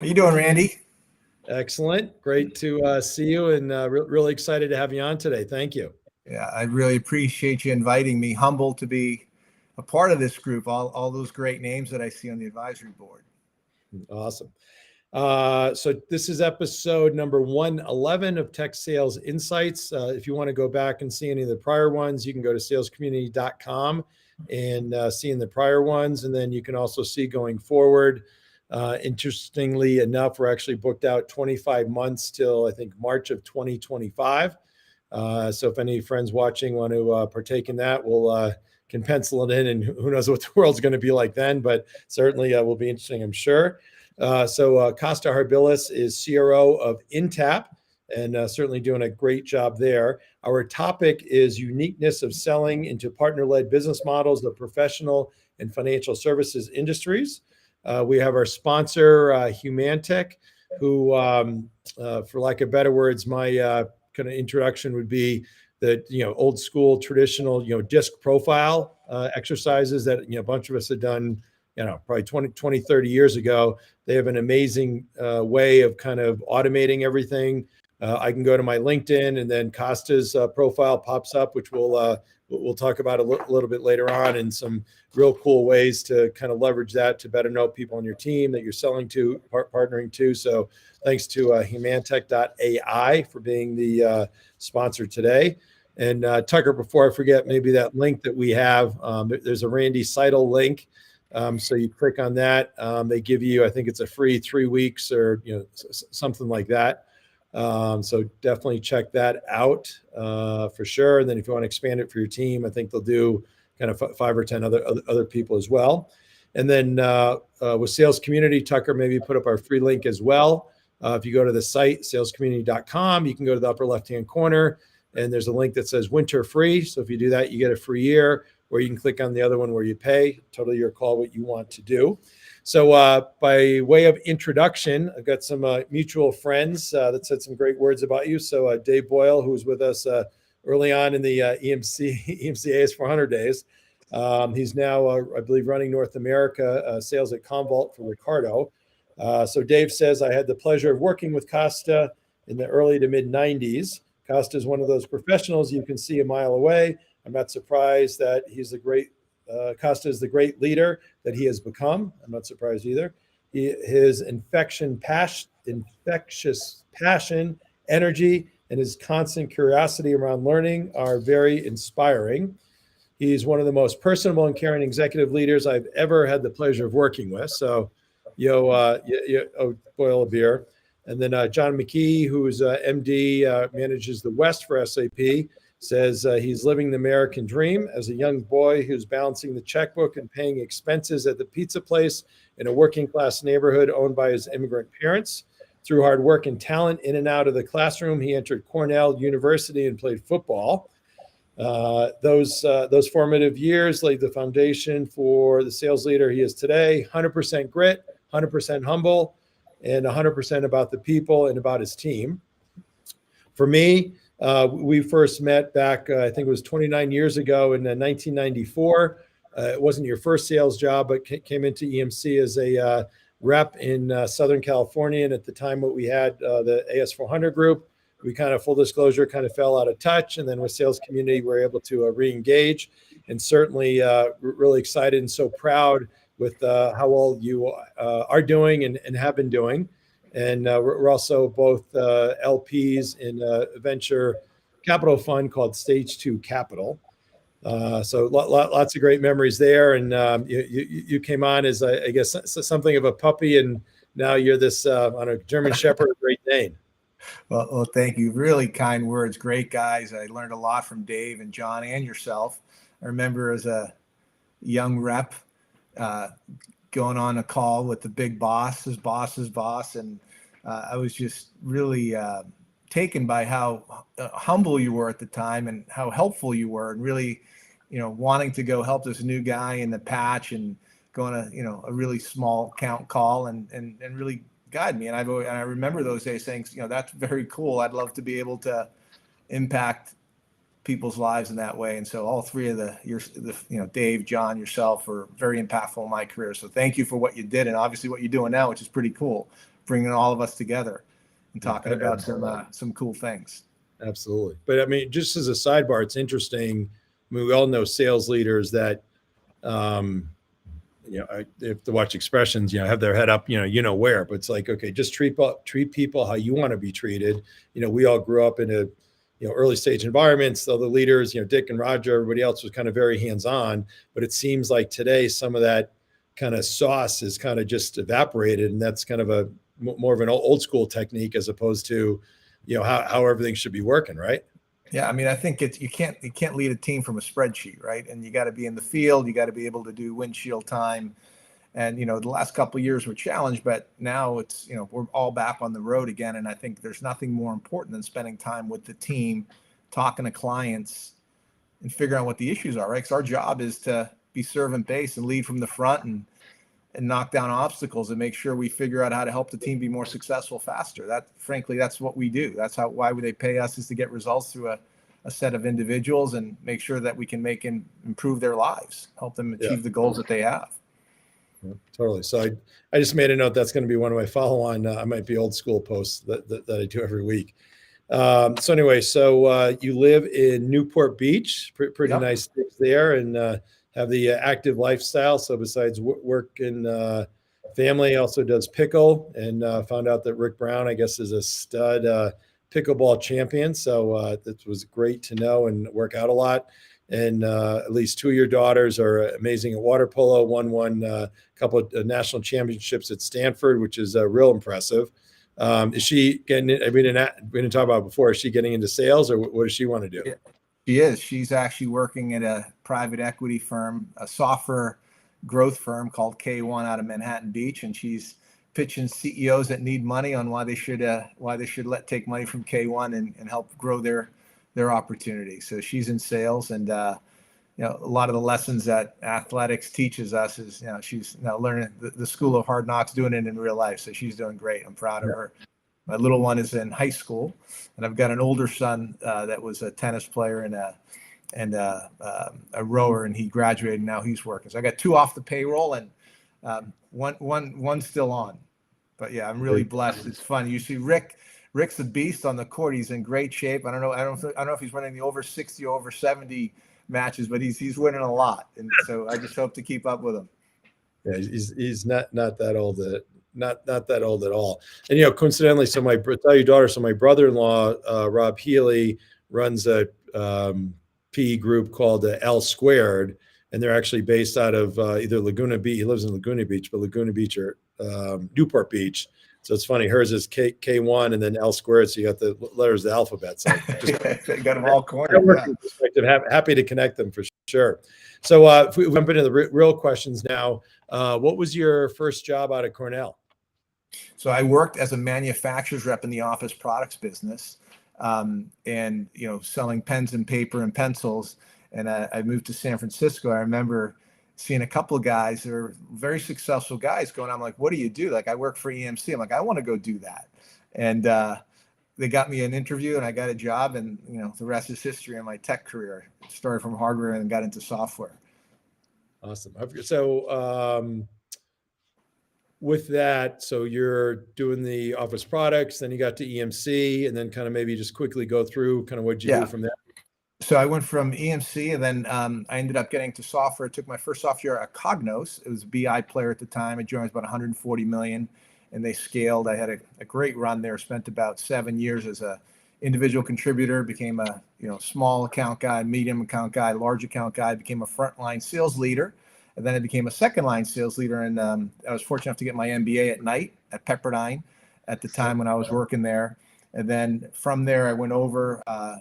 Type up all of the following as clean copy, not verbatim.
How you doing, Randy? Excellent. Great to see you and really excited to have you on today. Thank you. Yeah, I really appreciate you inviting me. Humbled to be a part of this group. All those great names that I see on the advisory board. Awesome. So this is episode number 111 of Tech Sales Insights. If you want to go back and see any of the prior ones, you can go to salescommunity.com and see in the prior ones. And then you can also see going forward. Interestingly enough, we're actually booked out 25 months till I think March of 2025. So if any friends watching want to partake in that, we'll can pencil it in, and who knows what the world's going to be like then, but certainly will be interesting, I'm sure. Costa Harbilas is CRO of Intapp, and certainly doing a great job there. Our topic is uniqueness of selling into partner-led business models of professional and financial services industries. We have our sponsor, Humantech, who, for lack of better words, my kind of introduction would be the old school traditional disc profile exercises that a bunch of us had done probably 20 30 years ago. They have an amazing way of kind of automating everything. I can go to my LinkedIn, and then Costa's profile pops up, which we'll talk about a little bit later on, and some real cool ways to kind of leverage that to better know people on your team that you're selling to, partnering to. So thanks to Humantech.ai for being the sponsor today. And Tucker, before I forget, maybe that link that we have, there's a Randy Seidel link. So you click on that. They give you, I think it's a free 3 weeks or something like that. So definitely check that out for sure. And then if you want to expand it for your team, I think they'll do kind of 5 or 10 other people as well. And then with Sales Community, Tucker maybe put up our free link as well. If you go to the site, salescommunity.com, you can go to the upper left-hand corner, and there's a link that says winter free. So if you do that, you get a free year, or you can click on the other one where you pay. Totally your call what you want to do. So by way of introduction, I've got some mutual friends that said some great words about you. So Dave Boyle, who was with us early on in the EMC AS 400 days. He's now, I believe, running North America sales at Commvault for Ricardo. So Dave says, I had the pleasure of working with Costa in the early to mid 90s. Costa is one of those professionals you can see a mile away. I'm not surprised that he's Costa is the great leader that he has become. I'm not surprised either. His infectious passion, energy, and his constant curiosity around learning are very inspiring. He's one of the most personable and caring executive leaders I've ever had the pleasure of working with. So, boil a beer. And then John McKee, who's MD, manages the West for SAP, says he's living the American dream as a young boy who's balancing the checkbook and paying expenses at the pizza place in a working class neighborhood owned by his immigrant parents. Through hard work and talent in and out of the classroom, he entered Cornell University and played football. Those formative years laid the foundation for the sales leader he is today. 100% grit, 100% humble, and 100% about the people and about his team. For me, we first met back, I think it was 29 years ago in 1994. It wasn't your first sales job, but came into EMC as a rep in Southern California. And at the time, what we had, the AS400 group, we kind of, full disclosure, kind of fell out of touch. And then with Sales Community, we were able to re-engage, and certainly really excited and so proud with how well you are doing and have been doing. And we're also both LPs in a venture capital fund called Stage 2 Capital. So lots of great memories there. And you came on as, I guess, something of a puppy, and now you're this on a German Shepherd, Great Dane. Well, thank you. Really kind words. Great guys. I learned a lot from Dave and John and yourself. I remember as a young rep going on a call with the big boss, his boss's boss, and I was just really taken by how humble you were at the time and how helpful you were, and really, wanting to go help this new guy in the patch and go on a really small count call and really guide me. And I remember those days saying, that's very cool. I'd love to be able to impact people's lives in that way. And so all three of Dave, John, yourself were very impactful in my career. So thank you for what you did, and obviously what you're doing now, which is pretty cool. bringing all of us together and talking about Absolutely. some cool things. Absolutely. But I mean, just as a sidebar, it's interesting. I mean, we all know sales leaders that, um, they have to watch expressions, have their head up, where, but it's like, okay, just treat people how you want to be treated. We all grew up in early stage environments. So the leaders, Dick and Roger, everybody else was kind of very hands-on, but it seems like today some of that kind of sauce is kind of just evaporated. And that's kind of a more of an old school technique as opposed to, how everything should be working. Right. Yeah, I mean, I think you can't lead a team from a spreadsheet, right? And you got to be in the field. You got to be able to do windshield time. And the last couple of years were challenged, but now it's we're all back on the road again. And I think there's nothing more important than spending time with the team, talking to clients, and figuring out what the issues are, right? Because our job is to be servant based and lead from the front and knock down obstacles and make sure we figure out how to help the team be more successful faster. Frankly, that's what we do. That's why would they pay us, is to get results through a set of individuals and make sure that we can make and improve their lives, help them achieve the goals that they have. Yeah, totally. So I just made a note that's going to be one of my follow-on. I might be old school posts that I do every week. So anyway, you live in Newport Beach, pretty Yep. nice things there, and have the active lifestyle. So besides work and family, also does pickle, and found out that Rick Brown, I guess, is a stud pickleball champion. So that was great to know, and work out a lot. And at least two of your daughters are amazing at water polo. One won a couple of national championships at Stanford, which is real impressive. Is she getting? We didn't talk about it before. Is she getting into sales, or what does she want to do? Yeah, she is. She's actually working at a private equity firm, a software growth firm called K1 out of Manhattan Beach, and she's pitching CEOs that need money on why they should take money from K1 and help grow their opportunity. So she's in sales, and a lot of the lessons that athletics teaches us is she's learning the school of hard knocks, doing it in real life. So she's doing great. I'm proud of her. My little one is in high school, and I've got an older son that was a tennis player and a rower, and he graduated. And now he's working. So I got two off the payroll, and one's still on. But yeah, I'm really blessed. It's fun. You see Rick's a beast on the court. He's in great shape. I don't know if he's winning the over 60, over 70 matches, but he's winning a lot. And so I just hope to keep up with him. Yeah, he's not that old. Not that old at all. And coincidentally, so tell your daughter. So my brother-in-law, Rob Healy, runs a PE group called L Squared, and they're actually based out of either Laguna Beach. He lives in Laguna Beach, but Laguna Beach or Newport Beach. So it's funny. Hers is K1 and then L Squared. So you got the letters of the alphabet. So just got them all cornered. Yeah. Happy to connect them for sure. So if we jump into the real questions now, what was your first job out of Cornell? So I worked as a manufacturer's rep in the office products business, and selling pens and paper and pencils. And I moved to San Francisco. I remember seeing a couple of guys that are very successful guys going, I'm like, what do you do? Like, I work for EMC. I'm like, I want to go do that. And they got me an interview, and I got a job, and the rest is history in my tech career. Started from hardware and got into software. Awesome. So with that, so you're doing the office products, then you got to EMC, and then kind of maybe just quickly go through kind of what you do from there. So I went from EMC, and then I ended up getting to software. I took my first software at Cognos. It was a BI player at the time. I joined about 140 million, and they scaled. I had a great run there. Spent about 7 years as a individual contributor. Became a small account guy, medium account guy, large account guy. Became a frontline sales leader, and then I became a second line sales leader. And I was fortunate enough to get my MBA at night at Pepperdine at the time when I was working there. And then from there, I went over, I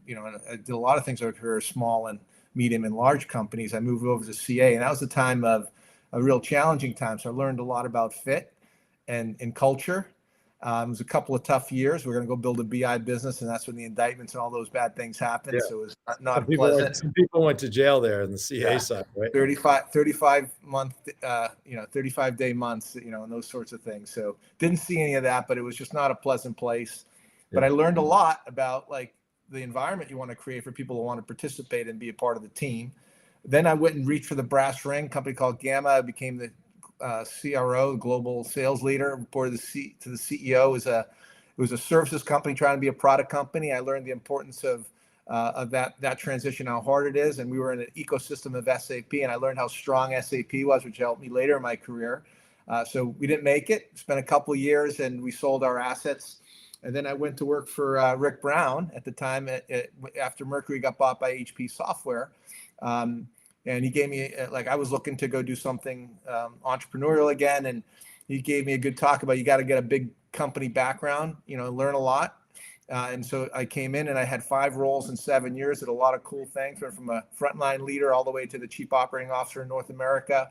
did a lot of things over here, small and medium and large companies. I moved over to CA, and that was the time of a real challenging time. So I learned a lot about fit and culture. It was a couple of tough years. We're going to go build a BI business, and that's when the indictments and all those bad things happened. Yeah. So it was not pleasant. Some people went to jail there in the CA side, right? 35 month, 35-day months, and those sorts of things. So didn't see any of that, but it was just not a pleasant place. But I learned a lot about like the environment you want to create for people who want to participate and be a part of the team. Then I went and reached for the brass ring, company called Gamma. I became the CRO, global sales leader, reported to the CEO. It was a services company trying to be a product company. I learned the importance of that transition, how hard it is. And we were in an ecosystem of SAP, and I learned how strong SAP was, which helped me later in my career. So we didn't make it. Spent a couple of years, and we sold our assets. And then I went to work for Rick Brown at the time after Mercury got bought by HP Software. And he gave me, I was looking to go do something entrepreneurial again. And he gave me a good talk about, you got to get a big company background, learn a lot. And so I came in and I had 5 roles in 7 years, did a lot of cool things, went from a frontline leader all the way to the chief operating officer in North America,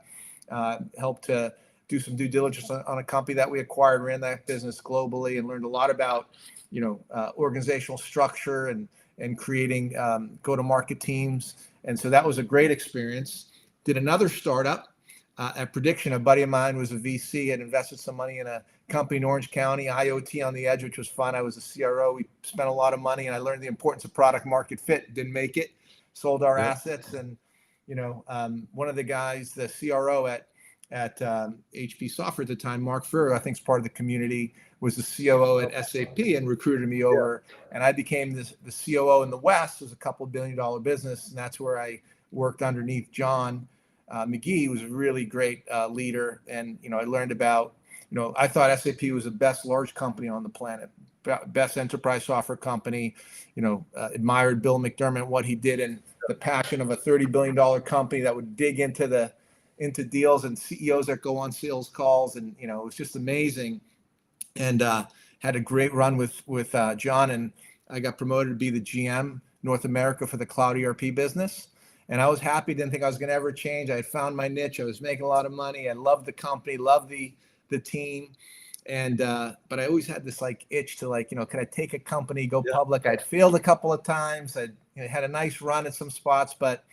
helped to do some due diligence on a company that we acquired, ran that business globally, and learned a lot about, organizational structure and creating go-to-market teams. And so that was a great experience. Did another startup at Prediction. A buddy of mine was a VC, had invested some money in a company in Orange County, IoT on the edge, which was fun. I was a CRO. We spent a lot of money, and I learned the importance of product market fit. Didn't make it, sold our assets. And, one of the guys, the CRO at HP Software at the time, Mark Furr, I think is part of the community, was the COO at SAP and recruited me over. And I became the COO in the West. It was a couple $1 billion business. And that's where I worked underneath John McGee, who was a really great leader. And, I learned about, I thought SAP was the best large company on the planet, best enterprise software company, admired Bill McDermott, what he did, and the passion of a $30 billion company that would dig into deals, and CEOs that go on sales calls. And, it was just amazing. And had a great run with John, and I got promoted to be the GM North America for the cloud ERP business. And I was happy, didn't think I was going to ever change. I had found my niche. I was making a lot of money. I loved the company, loved the team. And, but I always had this itch to can I take a company, go public? I'd failed a couple of times. I had a nice run at some spots, but,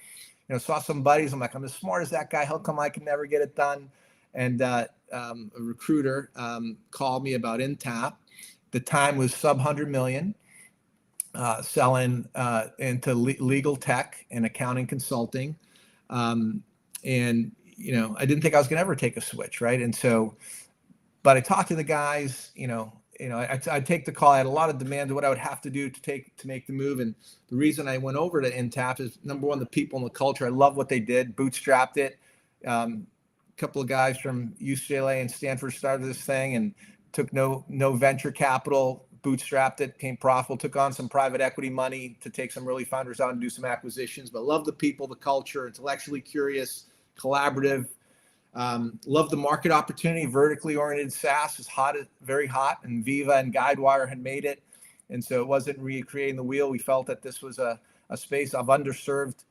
saw some buddies. I'm like, I'm as smart as that guy. How come I can never get it done? And a recruiter called me about Intapp. The time was sub 100 million, selling into legal tech and accounting consulting. And, I didn't think I was going to ever take a switch. Right. And so, but I talked to the guys, I'd take the call. I had a lot of demand of what I would have to do to make the move. And the reason I went over to Intapp is, number one, the people and the culture. I love what they did, bootstrapped it. A couple of guys from UCLA and Stanford started this thing and took no venture capital, bootstrapped it, became profitable, took on some private equity money to take some early founders out and do some acquisitions, but love the people, the culture, intellectually curious, collaborative. Love the market opportunity. Vertically oriented SaaS is very hot, and Viva and Guidewire had made it. And so it wasn't recreating the wheel. We felt that this was a space of underserved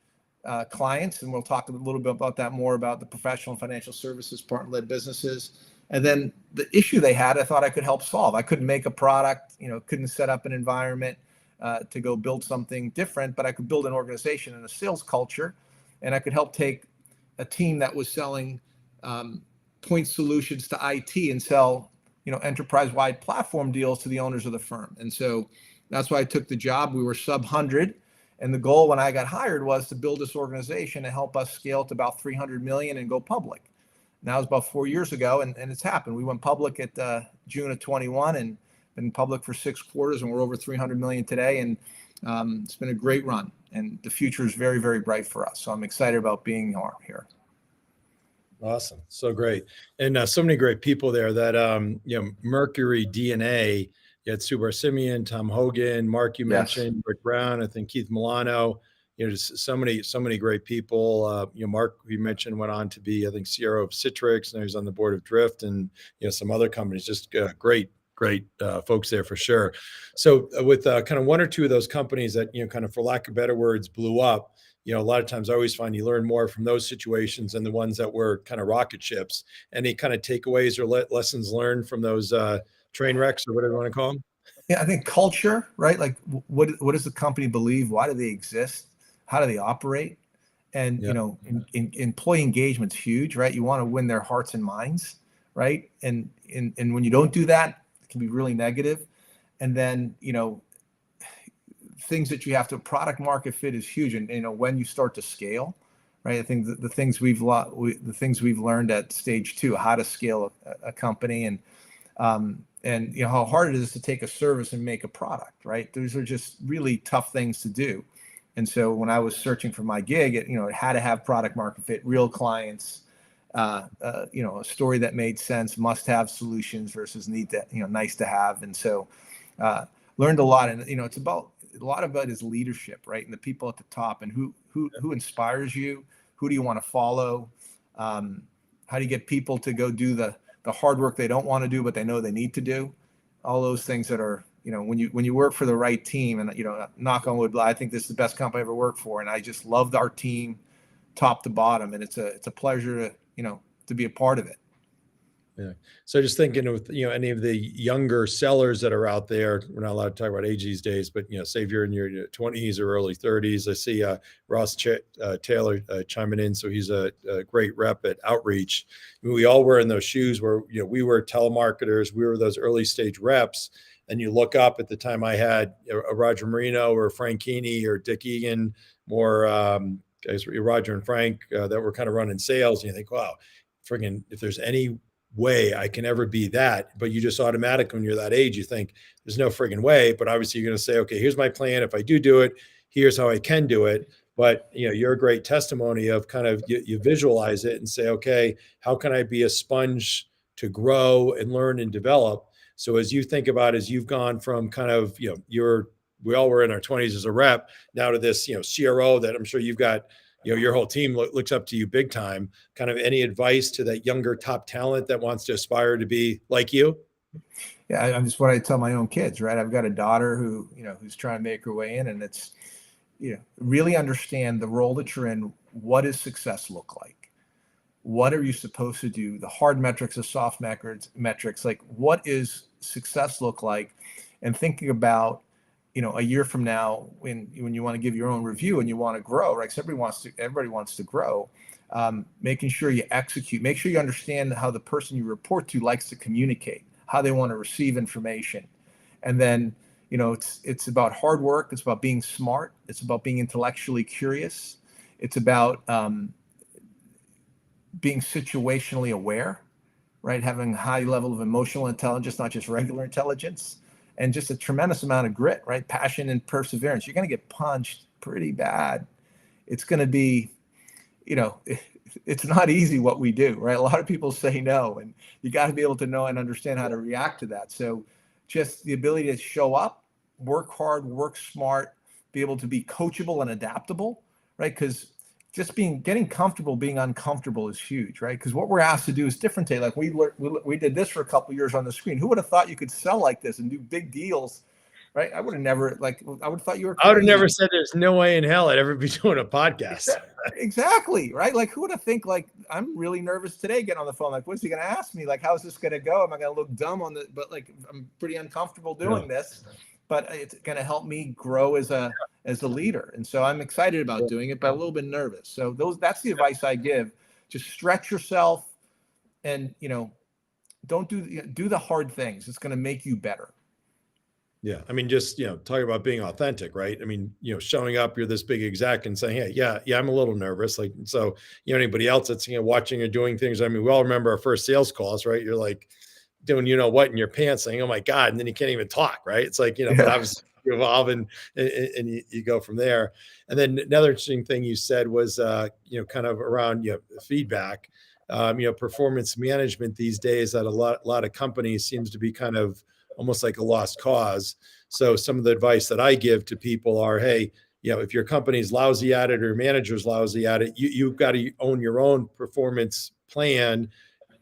clients. And we'll talk a little bit about that more, about the professional and financial services partner-led businesses. And then the issue they had, I thought I could help solve. I couldn't make a product, couldn't set up an environment to go build something different, but I could build an organization and a sales culture. And I could help take a team that was selling point solutions to IT and sell, enterprise-wide platform deals to the owners of the firm. And so that's why I took the job. We were sub 100. And the goal when I got hired was to build this organization and help us scale to about 300 million and go public. And that was about 4 years ago. And it's happened. We went public at June of 21 and been public for 6 quarters, and we're over 300 million today. And it's been a great run, and the future is very, very bright for us. So I'm excited about being here. Awesome. So great. And so many great people there that, Mercury DNA, you had Sue Barsimian, Tom Hogan, Mark, you mentioned, Rick Brown, I think Keith Milano, just so many great people. Mark, you mentioned, went on to be, I think, CRO of Citrix, and he's on the board of Drift and, some other companies, just great folks there for sure. So with kind of one or two of those companies that, kind of, for lack of better words, blew up, a lot of times I always find you learn more from those situations than the ones that were kind of rocket ships. Any kind of takeaways or lessons learned from those train wrecks, or whatever you want to call them? Yeah, I think culture, right? Like, what does the company believe? Why do they exist? How do they operate? And, employee engagement's huge, right? You want to win their hearts and minds, right? And when you don't do that, it can be really negative. And then, things that you have to, product market fit is huge. And, when you start to scale, right? I think the things the things we've learned at stage 2, how to scale a company, and how hard it is to take a service and make a product, right? Those are just really tough things to do. And so when I was searching for my gig, it had to have product market fit, real clients, a story that made sense, must have solutions versus nice to have. And so learned a lot. And it's about a lot about is leadership, right? And the people at the top, and who inspires you, who do you want to follow, how do you get people to go do the hard work they don't want to do but they know they need to do, all those things that are when you work for the right team. And knock on wood, I think this is the best company I ever worked for, and I just loved our team top to bottom, and it's a pleasure to be a part of it. Yeah. So just thinking of, any of the younger sellers that are out there, we're not allowed to talk about age these days, but, say if you're in your 20s or early 30s, I see Ross Taylor chiming in. So he's a great rep at Outreach. We all were in those shoes where, we were telemarketers, we were those early stage reps. And you look up at the time I had a Roger Marino or Frank Keeney or Dick Egan, more guys, Roger and Frank that were kind of running sales. And you think, wow, friggin', if there's any way I can ever be that, but you just automatically, when you're that age, you think there's no friggin' way. But obviously you're going to say, okay, here's my plan. If I do it, here's how I can do it. But you're a great testimony of kind of you visualize it and say, okay, how can I be a sponge to grow and learn and develop? So as you think about, as you've gone from kind of, we all were in our 20s as a rep, now to this, CRO that I'm sure you've got, your whole team looks up to you big time. Kind of any advice to that younger top talent that wants to aspire to be like you? Yeah, I'm just what I tell my own kids, right? I've got a daughter who's trying to make her way in, and it's, really understand the role that you're in. What does success look like? What are you supposed to do? The hard metrics, the soft metrics, like what is success look like? And thinking about, a year from now, when you want to give your own review and you want to grow, right? 'Cause everybody wants to grow. Making sure you execute, make sure you understand how the person you report to likes to communicate, how they want to receive information. And then, it's about hard work. It's about being smart. It's about being intellectually curious. It's about being situationally aware, right? Having a high level of emotional intelligence, not just regular intelligence, and just a tremendous amount of grit, right? Passion and perseverance. You're going to get punched pretty bad. It's going to be, it's not easy what we do, right? A lot of people say no, and you got to be able to know and understand how to react to that. So just the ability to show up, work hard, work smart, be able to be coachable and adaptable, right? Because just getting comfortable being uncomfortable is huge, right? Because what we're asked to do is different today. Like we did this for a couple of years on the screen. Who would have thought you could sell like this and do big deals, right? I would have never, I would have thought you were crazy. I would have never said there's no way in hell I'd ever be doing a podcast. Exactly, right? Like who would have think, like, I'm really nervous today getting on the phone. Like, what's he going to ask me? Like, how's this going to go? Am I going to look dumb but like, I'm pretty uncomfortable doing this, but it's going to help me grow as a leader. And so I'm excited about doing it, but a little bit nervous. So that's the advice I give. Just stretch yourself and, don't do the hard things. It's going to make you better. Yeah. I mean, just, talking about being authentic, right? I mean, showing up, you're this big exec and saying, hey, yeah, I'm a little nervous. Like, so, anybody else that's, watching or doing things. I mean, we all remember our first sales calls, right? You're like doing, what in your pants saying, oh my God. And then you can't even talk, right? It's like, but obviously you evolve and you go from there. And then another interesting thing you said was, kind of around, feedback, performance management these days that a lot of companies seems to be kind of almost like a lost cause. So some of the advice that I give to people are, hey, if your company's lousy at it or your manager's lousy at it, you've got to own your own performance plan.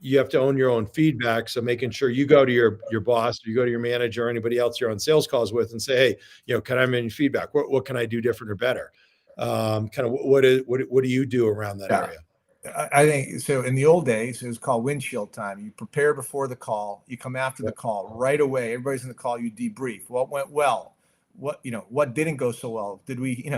You have to own your own feedback. So making sure you go to your boss, or you go to your manager or anybody else you're on sales calls with and say, hey, can I have any feedback? What can I do different or better? Kind of what do you do around that area? I think so. In the old days, it was called windshield time. You prepare before the call, you come after the call right away. Everybody's in the call, you debrief. What went well? What didn't go so well? Did we,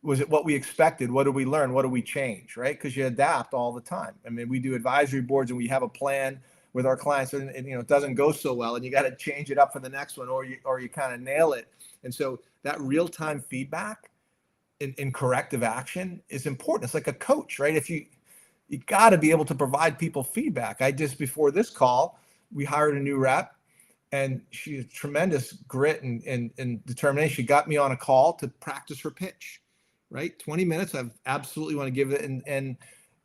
was it what we expected? What did we learn? What did we change? Right? Because you adapt all the time. I mean, we do advisory boards and we have a plan with our clients, and it doesn't go so well, and you got to change it up for the next one, or you kind of nail it. And so that real time feedback in corrective action is important. It's like a coach, right? If you got to be able to provide people feedback. I just, before this call, we hired a new rep, and she has tremendous grit and determination. She got me on a call to practice her pitch, right? 20 minutes. I absolutely want to give it. And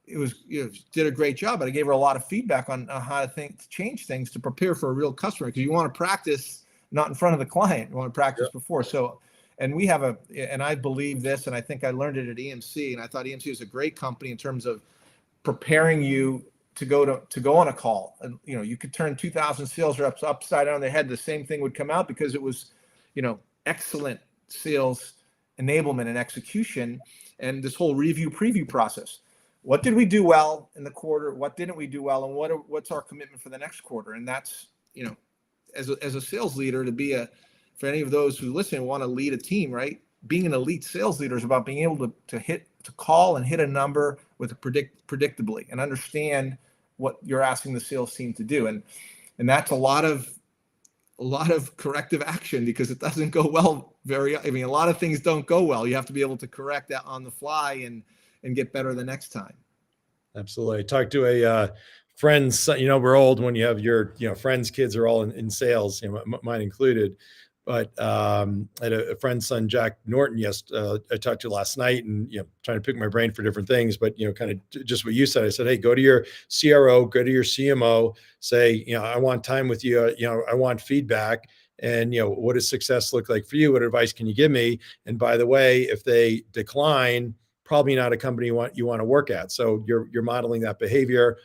it was, did a great job, but I gave her a lot of feedback on how to change things to prepare for a real customer. Cause you want to practice not in front of the client. You want to practice before. So, and we have and I believe this, and I think I learned it at EMC, and I thought EMC was a great company in terms of preparing you to go on a call. And you could turn 2,000 sales reps upside down their head, the same thing would come out, because it was excellent sales enablement and execution, and this whole review preview process. What did we do well in the quarter? What didn't we do well? And what's our commitment for the next quarter? And that's, as a sales leader, for any of those who listen and want to lead a team, right? Being an elite sales leader is about being able to call and hit a number with predictably, and understand what you're asking the sales team to do. And that's a lot of corrective action, because it doesn't go well a lot of things don't go well. You have to be able to correct that on the fly and get better the next time. Absolutely. I talked to a friend's son. We're old when you have your friends' kids are all in sales, mine included. But I had a friend's son, Jack Norton, I talked to last night, and trying to pick my brain for different things. But kind of just what you said. I said, hey, go to your CRO, go to your CMO, say, I want time with you. I want feedback. And what does success look like for you? What advice can you give me? And by the way, if they decline, probably not a company you want to work at. So you're modeling that behavior.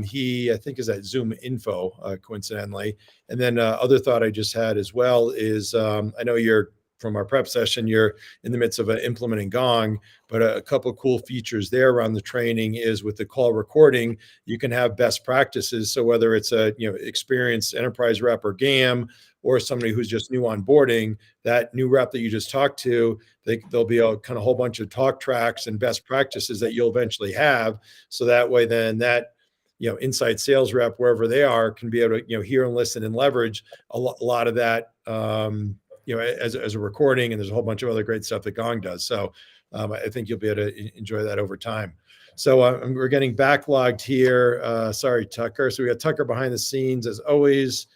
He, I think, is at Zoom Info, coincidentally. And then other thought I just had as well is, I know you're from our prep session, you're in the midst of implementing Gong, but a couple of cool features there around the training is with the call recording, you can have best practices. So whether it's a experienced enterprise rep or GAM, or somebody who's just new onboarding, that new rep that you just talked to, there'll be a kind of whole bunch of talk tracks and best practices that you'll eventually have. So that way, then that inside sales rep, wherever they are, can be able to hear and listen and leverage a lot of that as a recording. And there's a whole bunch of other great stuff that Gong does. So I think you'll be able to enjoy that over time. So we're getting backlogged here. Sorry, Tucker. So we got Tucker behind the scenes as always.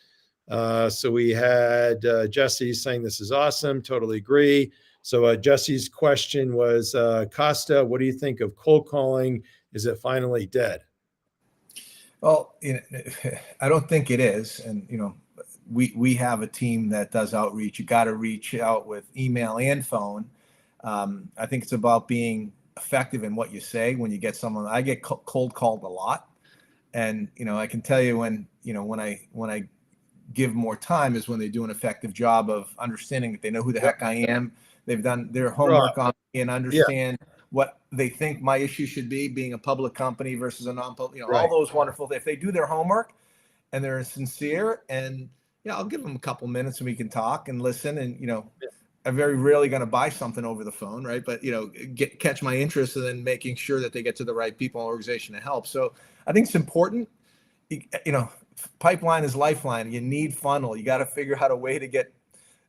So we had Jesse saying this is awesome. Totally agree. So Jesse's question was, Costa, what do you think of cold calling? Is it finally dead? Well, I don't think it is. And, we have a team that does outreach. You got to reach out with email and phone. I think it's about being effective in what you say when you get someone. I get cold called a lot. And, I can tell you when I give more time is when they do an effective job of understanding that they know who the heck I am. They've done their homework on me and understand what they think my issue should be, being a public company versus a non-public, all those wonderful things. If they do their homework and they're sincere, and I'll give them a couple minutes and we can talk and listen. And, I'm very rarely going to buy something over the phone, right? But, catch my interest, and then making sure that they get to the right people and organization to help. So I think it's important. Pipeline is lifeline. You need funnel. You got to figure out a way to get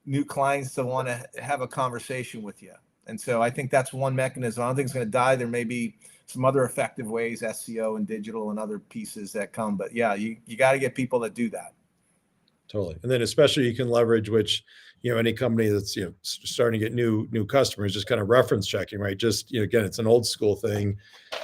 new clients to want to have a conversation with you. And so I think that's one mechanism. I don't think it's going to die. There may be some other effective ways, SEO and digital and other pieces that come. But yeah, you got to get people that do that. Totally. And then especially you can leverage, which, any company that's, starting to get new customers, just kind of reference checking, right? Just, again, it's an old school thing.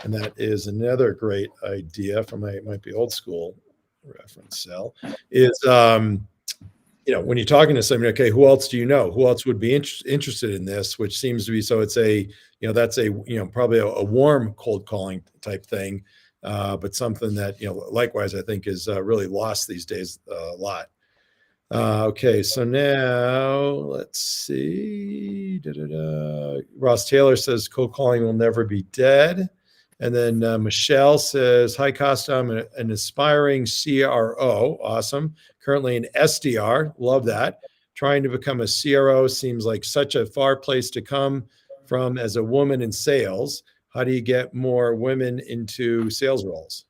And that is another great idea from it might be old school reference cell is, when you're talking to somebody, okay, who else do you know? Who else would be interested in this? Which seems to be, so it's a, that's a, probably a warm cold calling type thing, but something that, likewise, I think is really lost these days a lot. Okay, so now let's see. Ross Taylor says cold calling will never be dead. And then Michelle says, hi, Costa, I'm an aspiring CRO. Awesome. Currently an SDR. Love that. Trying to become a CRO seems like such a far place to come from as a woman in sales. How do you get more women into sales roles?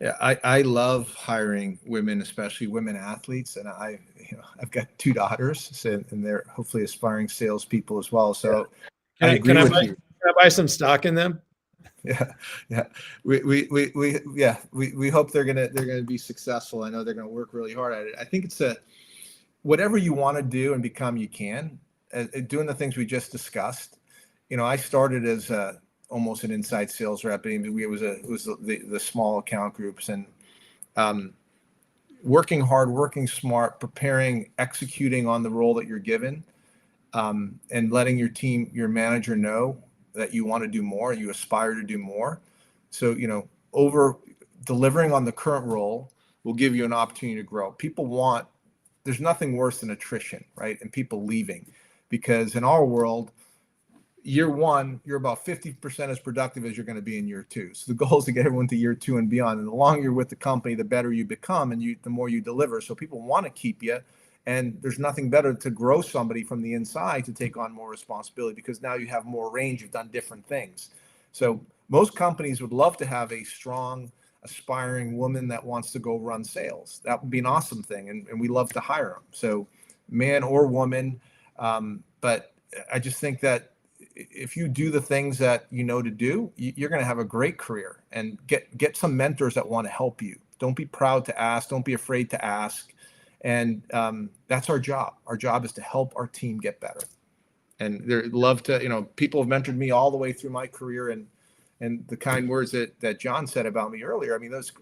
Yeah, I love hiring women, especially women athletes. And I've got 2 daughters, and they're hopefully aspiring salespeople as well. So I agree with you. Can I buy some stock in them? Yeah, yeah. We hope they're gonna be successful. I know they're gonna work really hard at it. I think it's whatever you want to do and become, you can. Doing the things we just discussed. I started as almost an inside sales rep. It was the small account groups, and um, working hard, working smart, preparing, executing on the role that you're given, and letting your team, your manager know that you want to do more, you aspire to do more. So, over delivering on the current role will give you an opportunity to grow. There's nothing worse than attrition, right? And people leaving, because in our world, year one, you're about 50% as productive as you're going to be in year two. So the goal is to get everyone to year two and beyond. And the longer you're with the company, the better you become, and the more you deliver. So people want to keep you. And there's nothing better to grow somebody from the inside to take on more responsibility, because now you have more range. You've done different things. So most companies would love to have a strong, aspiring woman that wants to go run sales. That would be an awesome thing. And we love to hire them. So man or woman. But I just think that if you do the things that you know to do, you're going to have a great career, and get some mentors that want to help you. Don't be proud to ask. Don't be afraid to ask. And that's our job. Our job is to help our team get better. And they love to, people have mentored me all the way through my career, and the kind words that John said about me earlier. I mean, those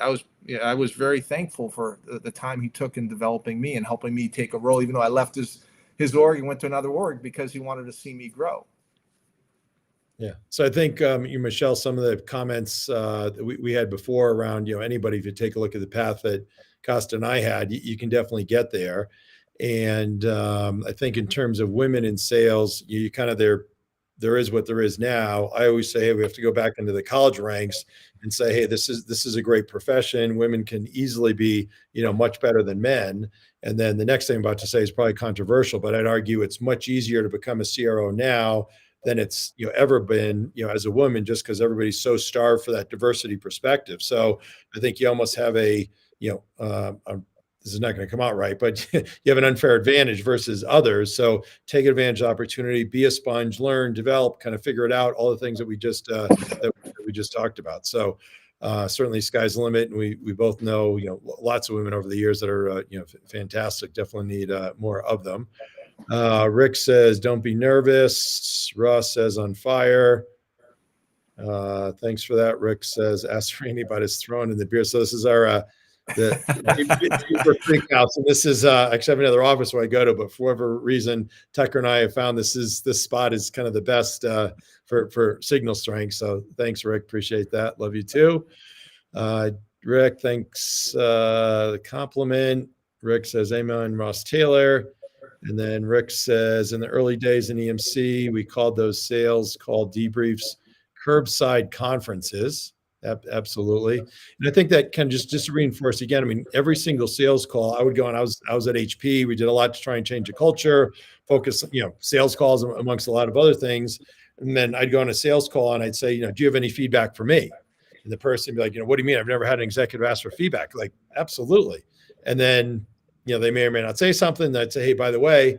I was very thankful for the time he took in developing me and helping me take a role, even though I left his org and went to another org, because he wanted to see me grow. Yeah. So I think Michelle, some of the comments that we had before around, anybody, if you take a look at the path that Costa and I had, you can definitely get there. And I think in terms of women in sales, you kind of there is what there is now. I always say, hey, we have to go back into the college ranks and say, hey, this is a great profession. Women can easily be, much better than men. And then the next thing I'm about to say is probably controversial, but I'd argue it's much easier to become a CRO now than it's ever been, as a woman, just because everybody's so starved for that diversity perspective. So I think you almost have this is not going to come out right, but you have an unfair advantage versus others. So take advantage of the opportunity, be a sponge, learn, develop, kind of figure it out. All the things that we just that we just talked about. So certainly sky's the limit, and we both know lots of women over the years that are fantastic. Definitely need more of them. Rick says, don't be nervous. Ross says, on fire. Thanks for that. Rick says, ask Randy about his throne in the beer. So this is our the house, and this is actually I have another office where I go to, but for whatever reason, Tucker and I have found this spot is kind of the best for signal strength. So thanks, Rick. Appreciate that. Love you too. Rick, thanks the compliment. Rick says, amen, Ross Taylor. And then Rick says, in the early days in EMC, we called those sales call debriefs curbside conferences. Absolutely. And I think that can just to reinforce again, I mean, every single sales call I would go on, I was at HP. We did a lot to try and change the culture, focus, sales calls amongst a lot of other things. And then I'd go on a sales call and I'd say, do you have any feedback for me? And the person would be like, what do you mean? I've never had an executive ask for feedback. Like, absolutely. And then they may or may not say something that say, hey, by the way,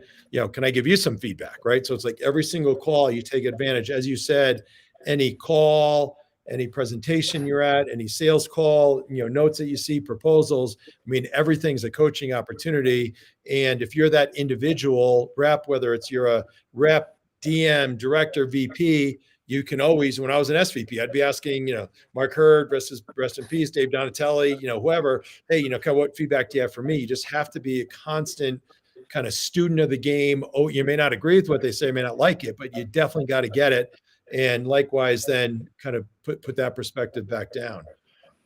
can I give you some feedback? Right. So it's like every single call you take advantage, as you said, any call, any presentation you're at, any sales call, notes that you see, proposals. I mean, everything's a coaching opportunity. And if you're that individual rep, whether it's you're a rep, DM, director, VP, you can always, when I was an SVP, I'd be asking, Mark Hurd, rest in peace, Dave Donatelli, whoever, hey, kind of what feedback do you have for me? You just have to be a constant kind of student of the game. Oh, you may not agree with what they say, may not like it, but you definitely got to get it. And likewise, then kind of put that perspective back down.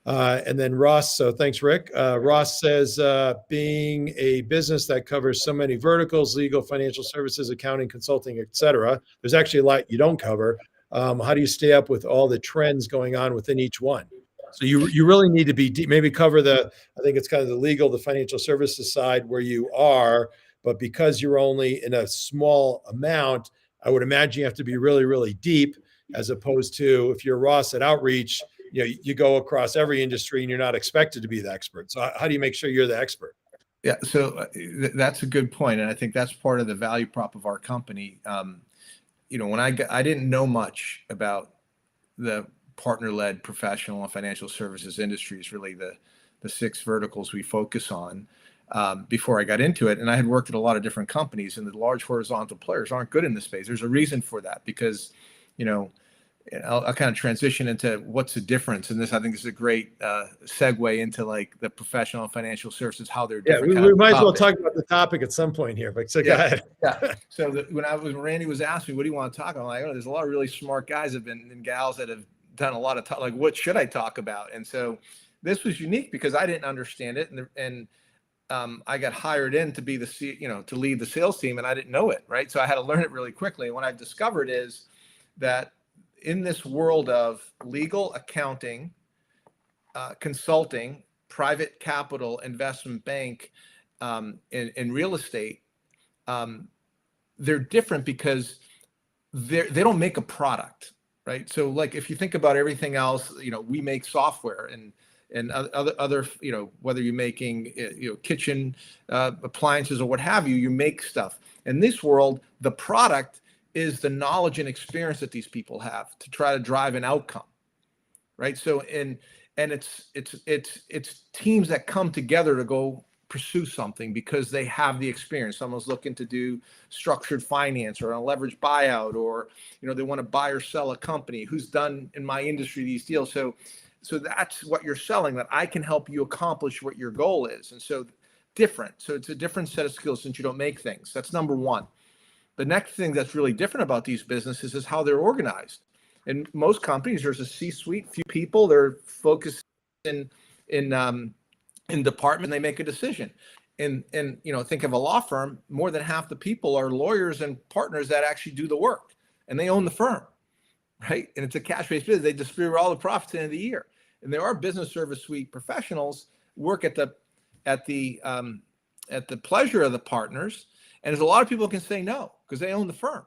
And then Ross, so thanks, Rick. Ross says, being a business that covers so many verticals, legal, financial services, accounting, consulting, et cetera, there's actually a lot you don't cover. How do you stay up with all the trends going on within each one? So you really need to be deep, maybe cover I think it's kind of the legal, the financial services side where you are, but because you're only in a small amount, I would imagine you have to be really, really deep, as opposed to if you're Ross at Outreach, you go across every industry and you're not expected to be the expert. So how do you make sure you're the expert? Yeah, so that's a good point. And I think that's part of the value prop of our company. when I didn't know much about the partner-led professional and financial services industries, really the six verticals we focus on, before I got into it. And I had worked at a lot of different companies, and the large horizontal players aren't good in this space. There's a reason for that, because, I'll kind of transition into what's the difference. And this, I think, is a great segue into like the professional and financial services, how they're different. We might as well talk about the topic at some point here, but so go ahead. Yeah. So when Randy was asking me, what do you want to talk about? I'm like, there's a lot of really smart guys and gals that have done a lot of like, what should I talk about? And so this was unique because I didn't understand it. And I got hired in to be to lead the sales team, and I didn't know it. Right. So I had to learn it really quickly. And what I've discovered is that in this world of legal, accounting, consulting, private capital, investment bank, and real estate, they're different because they don't make a product, right? So like if you think about everything else, we make software and other whether you're making kitchen appliances or what have you, you make stuff. In this world, the product is the knowledge and experience that these people have to try to drive an outcome, right? So and it's teams that come together to go pursue something because they have the experience. Someone's looking to do structured finance or a leveraged buyout, or they want to buy or sell a company who's done in my industry these deals. So that's what you're selling, that I can help you accomplish what your goal is. And so different. So it's a different set of skills since you don't make things. That's number one. The next thing that's really different about these businesses is how they're organized. In most companies, there's a C-suite, few people. They're focused in department. They make a decision. And think of a law firm. More than half the people are lawyers and partners that actually do the work, and they own the firm, right? And it's a cash-based business. They distribute all the profits at the end of the year. And there are business service suite professionals work at the pleasure of the partners. And there's a lot of people who can say no because they own the firm.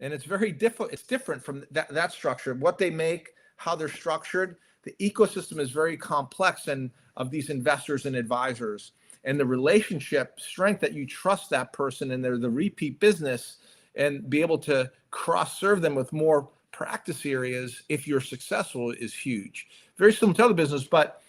And it's very different. It's different from that structure, what they make, how they're structured. The ecosystem is very complex and of these investors and advisors, and the relationship strength that you trust that person and they're the repeat business, and be able to cross-serve them with more practice areas if you're successful is huge. Very similar to other business, but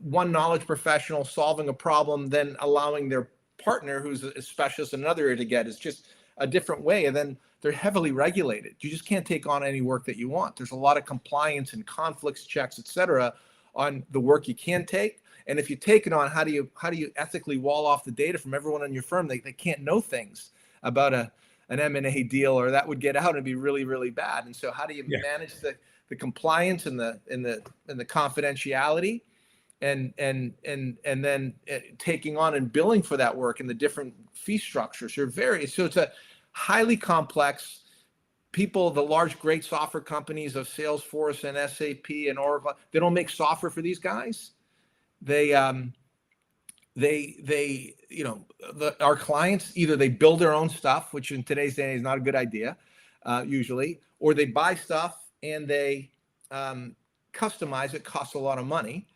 one knowledge professional solving a problem, then allowing their partner who's a specialist in another area to get is just a different way. And then they're heavily regulated. You just can't take on any work that you want. There's a lot of compliance and conflicts checks, et cetera, on the work you can take. And if you take it on, how do you ethically wall off the data from everyone in your firm? They can't know things about an M&A deal, or that would get out and be really, really bad. And so how do you manage the compliance and the confidentiality? And then taking on and billing for that work and the different fee structures. So it's a highly complex. People, the large, great software companies of Salesforce and SAP and Oracle, they don't make software for these guys. Our clients, either they build their own stuff, which in today's day is not a good idea, usually, or they buy stuff and they customize it, costs a lot of money.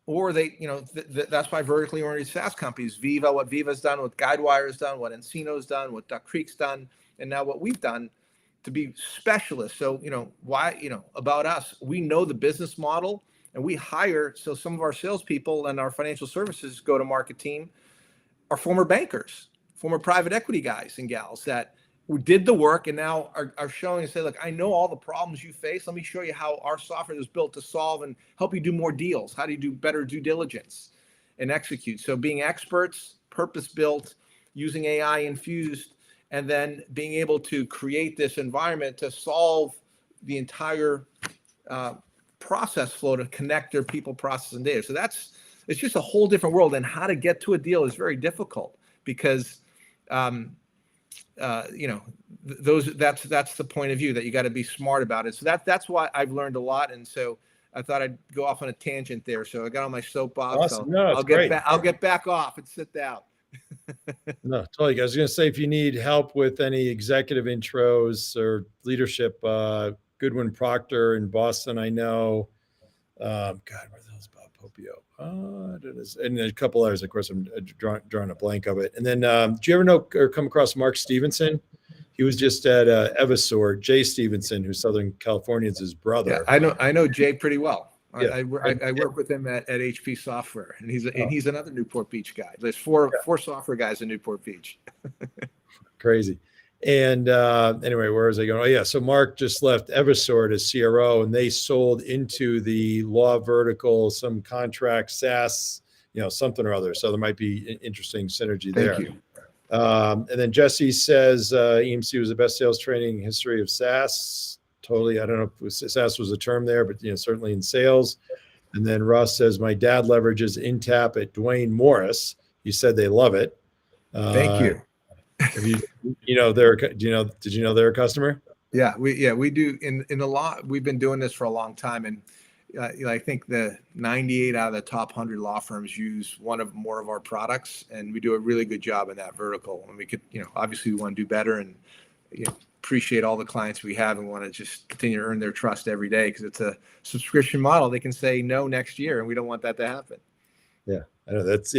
Or they, that's why vertically oriented SaaS companies, what Viva's done, what Guidewire's done, what Encino's done, what Duck Creek's done, and now what we've done to be specialists. So, about us, we know the business model, and we hire. So some of our salespeople and our financial services go-to-market team are former bankers, former private equity guys and gals that did the work and now are showing and say, look, I know all the problems you face. Let me show you how our software is built to solve and help you do more deals. How do you do better due diligence and execute? So being experts, purpose-built, using AI infused, and then being able to create this environment to solve the entire process flow to connect their people, process, and data. So it's just a whole different world. And how to get to a deal is very difficult because that's the point of view that you got to be smart about it. So that's why I've learned a lot. And so I thought I'd go off on a tangent there. So I got on my soapbox. Awesome. No, I'll get back off and sit down. No, totally. I was going to say, if you need help with any executive intros or leadership, Goodwin Proctor in Boston, I know. God, where the hell's Bob Popio? And a couple others. Of course, I'm drawing a blank of it. And then, do you ever know or come across Mark Stevenson? He was just at Eversort. Jay Stevenson, who's Southern Californian's his Yeah, brother. I know Jay pretty well. Yeah. I work with him at HP Software, and Oh, he's another Newport Beach guy. There's yeah, four software guys in Newport Beach. crazy. And anyway, where was I going? Oh, yeah. So Mark just left Eversort as CRO, and they sold into the law vertical, some contract SaaS, something or other. So there might be an interesting synergy Thank there. you. And then Jesse says EMC was the best sales training history of SaaS. Totally. I don't know if SaaS was a term there, but certainly in sales. And then Russ says my dad leverages Intapp at Dwayne Morris. He said they love it. Thank you. Have you, did you know they're a customer? Yeah, we do in the law. We've been doing this for a long time, and I think the 98 out of the top 100 law firms use one of more of our products, and we do a really good job in that vertical. And we could, obviously we want to do better, and appreciate all the clients we have, and want to just continue to earn their trust every day, because it's a subscription model. They can say no next year, and we don't want that to happen. Yeah, I know that's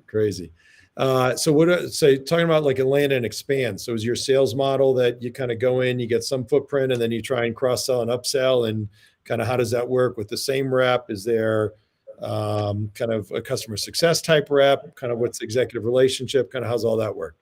crazy. So talking about like a land and expand. So is your sales model that you kind of go in, you get some footprint, and then you try and cross sell and upsell, and kind of how does that work with the same rep? Is there kind of a customer success type rep? Kind of what's the executive relationship? Kind of how's all that work?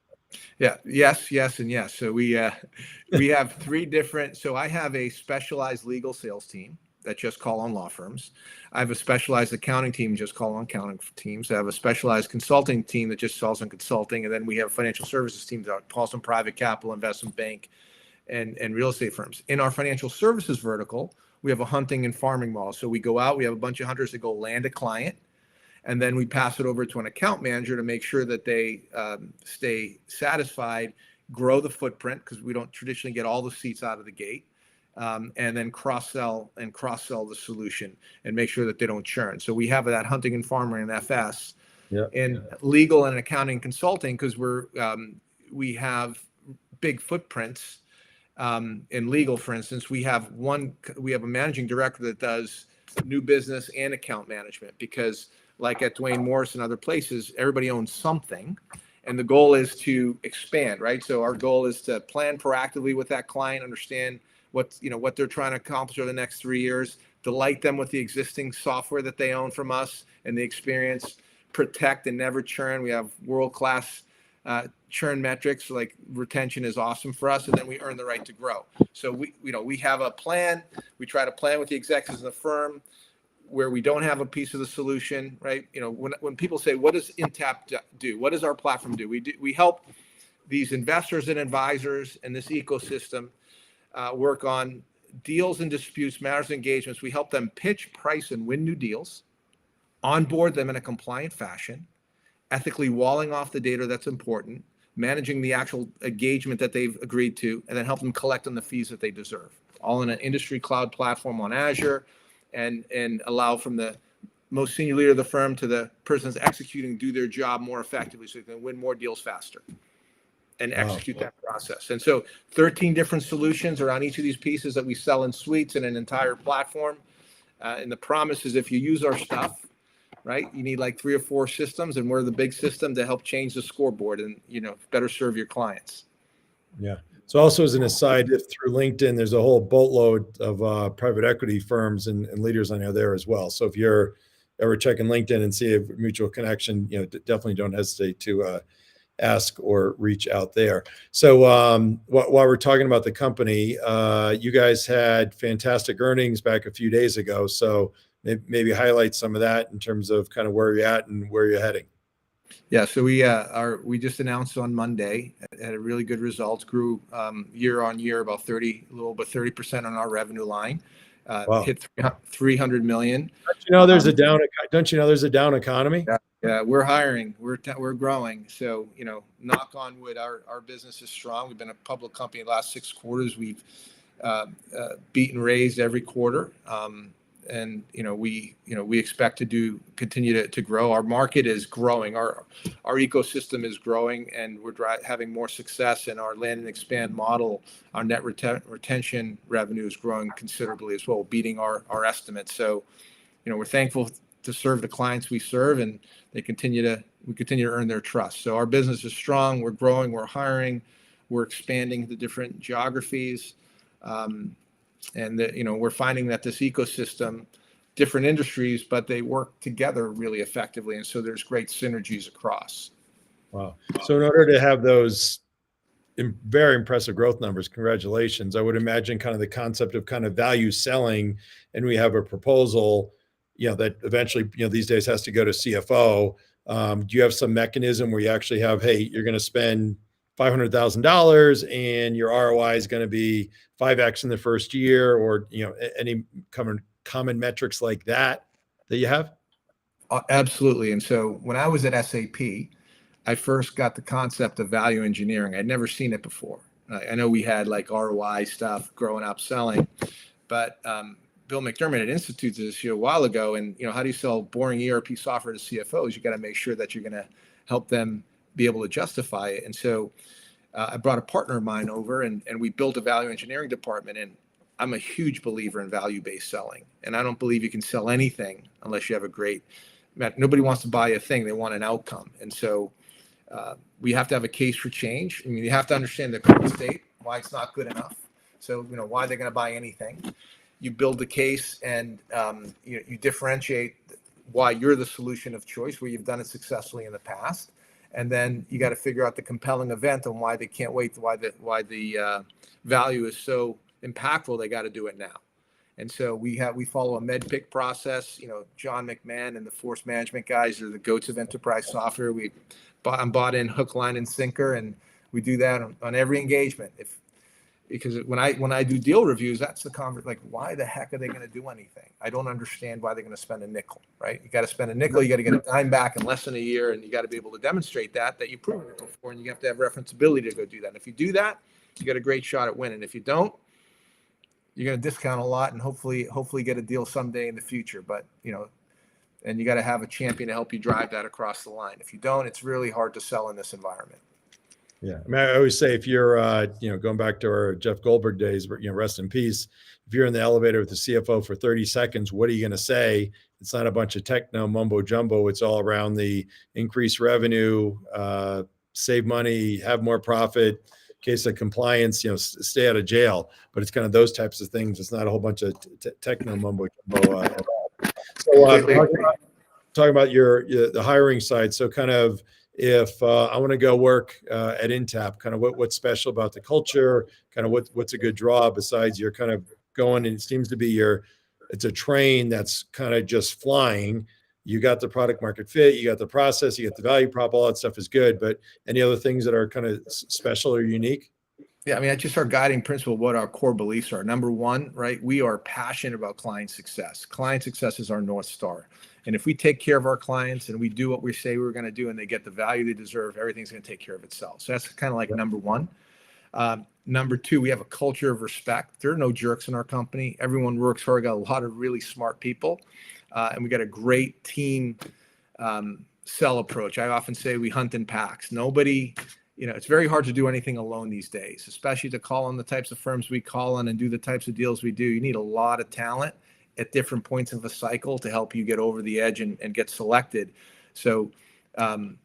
Yeah, yes, and yes. So we have three different. So I have a specialized legal sales team that just call on law firms. I have a specialized accounting team, just call on accounting teams. I have a specialized consulting team that just sells on consulting. And then we have a financial services team that calls on private capital, investment bank, and real estate firms. In our financial services vertical, we have a hunting and farming model. So we go out, we have a bunch of hunters that go land a client, and then we pass it over to an account manager to make sure that they stay satisfied, grow the footprint, because we don't traditionally get all the seats out of the gate. And then cross-sell the solution and make sure that they don't churn. So we have that hunting and farming and FS, and legal and accounting consulting, because we have big footprints. In legal, for instance, we have a managing director that does new business and account management, because like at Dwayne Morris and other places, everybody owns something. And the goal is to expand, right? So our goal is to plan proactively with that client, understand what they're trying to accomplish over the next 3 years, delight them with the existing software that they own from us and the experience, protect and never churn. We have world-class churn metrics, like retention is awesome for us, and then we earn the right to grow. So we have a plan. We try to plan with the executives in the firm. Where we don't have a piece of the solution, right? When people say, what does Intapp do? What does our platform do? We help these investors and advisors in this ecosystem work on deals and disputes, matters and engagements. We help them pitch, price, and win new deals, onboard them in a compliant fashion, ethically walling off the data that's important, managing the actual engagement that they've agreed to, and then help them collect on the fees that they deserve, all in an industry cloud platform on Azure, and allow from the most senior leader of the firm to the person that's executing do their job more effectively, so they can win more deals faster and execute that process. And so 13 different solutions around each of these pieces that we sell in suites and an entire platform. And the promise is, if you use our stuff, right, you need like 3 or 4 systems, and we're the big system to help change the scoreboard and better serve your clients. Yeah. So also as an aside, through LinkedIn, there's a whole boatload of private equity firms and leaders on there as well. So if you're ever checking LinkedIn and see a mutual connection, definitely don't hesitate to ask or reach out there. So while we're talking about the company, you guys had fantastic earnings back a few days ago. So maybe highlight some of that in terms of kind of where you're at and where you're heading. Yeah, so we just announced on Monday, had a really good results, grew year on year about 30% on our revenue line, Wow. hit 300 million. Don't you know there's a down economy? Yeah, we're hiring, we're growing. So knock on wood, our business is strong. We've been a public company the last 6 quarters. We've beat and raised every quarter. And we expect to continue to grow. Our market is growing. Our ecosystem is growing, and we're having more success in our land and expand model. Our net retention revenue is growing considerably as well, beating our estimates. So, we're thankful to serve the clients we serve, and we continue to earn their trust. So our business is strong. We're growing. We're hiring. We're expanding to different geographies. And we're finding that this ecosystem, different industries, but they work together really effectively. And so there's great synergies across. Wow. So in order to have those very impressive growth numbers, congratulations. I would imagine kind of the concept of kind of value selling, and we have a proposal, that eventually, these days has to go to CFO. Do you have some mechanism where you actually have, hey, you're going to spend $500,000 and your ROI is going to be 5X in the first year, or, any common metrics like that you have? Absolutely. And so when I was at SAP, I first got the concept of value engineering. I'd never seen it before. I know we had like ROI stuff growing up selling, but Bill McDermott had instituted this a while ago. And how do you sell boring ERP software to CFOs? You got to make sure that you're going to help them be able to justify it. And so I brought a partner of mine over, and we built a value engineering department. And I'm a huge believer in value-based selling, and I don't believe you can sell anything unless you have a great. Nobody wants to buy a thing; they want an outcome. And so we have to have a case for change. I mean, you have to understand the current state, why it's not good enough. So, why they're going to buy anything. You build the case, and you differentiate why you're the solution of choice, where you've done it successfully in the past. And then you got to figure out the compelling event and why they can't wait, why the value is so impactful. They got to do it now. And so we follow a med pick process. John McMahon and the force management guys are the goats of enterprise software. I'm bought in hook, line, and sinker, and we do that on every engagement. Because when I do deal reviews, that's the conversation. Like, why the heck are they going to do anything? I don't understand why they're going to spend a nickel, right? You got to spend a nickel, you got to get a dime back in less than a year, and you got to be able to demonstrate that you've proven it before, and you have to have referenceability to go do that. And if you do that, you got a great shot at winning. If you don't, you're going to discount a lot and hopefully get a deal someday in the future. But, and you got to have a champion to help you drive that across the line. If you don't, it's really hard to sell in this environment. Yeah. I mean, I always say, if you're, going back to our Jeff Goldberg days, rest in peace. If you're in the elevator with the CFO for 30 seconds, what are you going to say? It's not a bunch of techno mumbo jumbo. It's all around the increased revenue, save money, have more profit, case of compliance, stay out of jail. But it's kind of those types of things. It's not a whole bunch of techno mumbo jumbo at all. So talking about the hiring side. So kind of, if I want to go work at Intapp, kind of what's special about the culture, kind of what's a good draw besides you're kind of going, and it seems to be it's a train that's kind of just flying. You got the product market fit, you got the process, you got the value prop, all that stuff is good. But any other things that are kind of special or unique? Yeah, I mean, that's just our guiding principle, what our core beliefs are. Number one, right, we are passionate about client success. Client success is our North Star. And if we take care of our clients and we do what we say we're going to do and they get the value they deserve, everything's going to take care of itself. So that's kind of like number one. Number two, we have a culture of respect. There are no jerks in our company. Everyone works hard. Got a lot of really smart people. And we got a great team sell approach. I often say we hunt in packs. Nobody, it's very hard to do anything alone these days, especially to call on the types of firms we call on and do the types of deals we do. You need a lot of talent at different points of a cycle to help you get over the edge and get selected. So the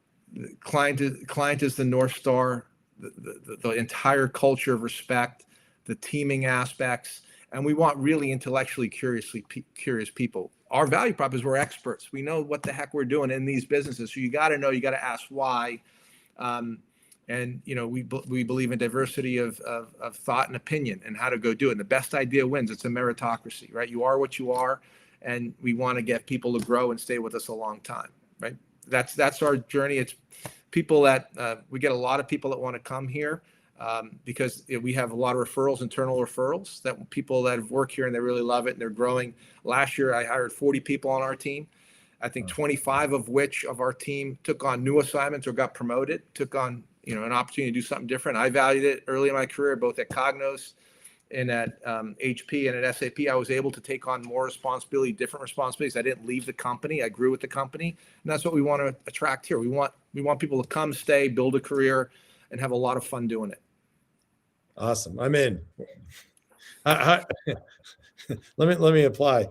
client is the North Star, the entire culture of respect, the teaming aspects, and we want really intellectually curious people. Our value prop is we're experts. We know what the heck we're doing in these businesses. So you got to know, you got to ask why. And we believe in diversity of thought and opinion and how to go do it. And the best idea wins. It's a meritocracy, right? You are what you are, and we want to get people to grow and stay with us a long time, right? That's our journey. It's people that we get a lot of people that want to come here because we have a lot of referrals, internal referrals, that people that have worked here and they really love it and they're growing. Last year, I hired 40 people on our team. I think 25 of which of our team took on new assignments or got promoted, took on an opportunity to do something different. I valued it early in my career, both at Cognos and at HP and at SAP. I was able to take on more responsibility, different responsibilities. I didn't leave the company. I grew with the company. And that's what we want to attract here. We want people to come, stay, build a career, and have a lot of fun doing it. Awesome. I'm in. let me apply.